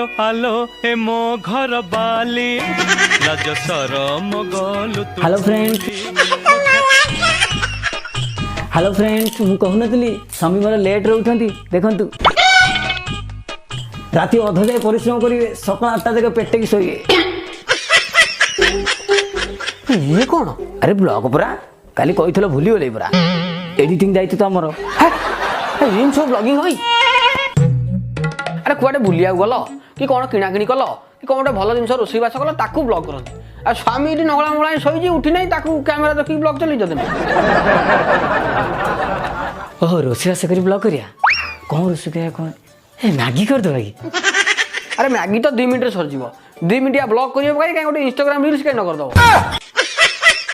आलो आलो ए मो घर बाली लाज शरम गलु तू हेलो फ्रेंड्स मु कहूनली स्वामी मोर लेट रोचंती देखंतु राति अध जाए परिश्रम करेंगे सकाल 8टा जगह पेटे की शोइए ये कौन अरे ब्लॉग पूरा काली कही भूली गले पूरा एडिटिंग दायित्व तो आमर इन सब ब्लॉगिंग होई अरे कुआडे बुलिया गल कि कौन किणाकिणी कल कि कौन गोटे भल जिन रोषेईबास कल ताकू ब्लॉग करते आ स्वामी ये नगला मुला शोची उठी ना कैमेरा देखिए ब्लॉग चल ओह रोषेईबास कर ब्लॉग करिया कौन रोषे करिया कौन मैगी कर दो भाई अरे मैगी तो 2 मिनट सर 2 मिनट ब्लॉग करिए कहीं गोटे इंस्टाग्राम रील्स कहीं न कर दो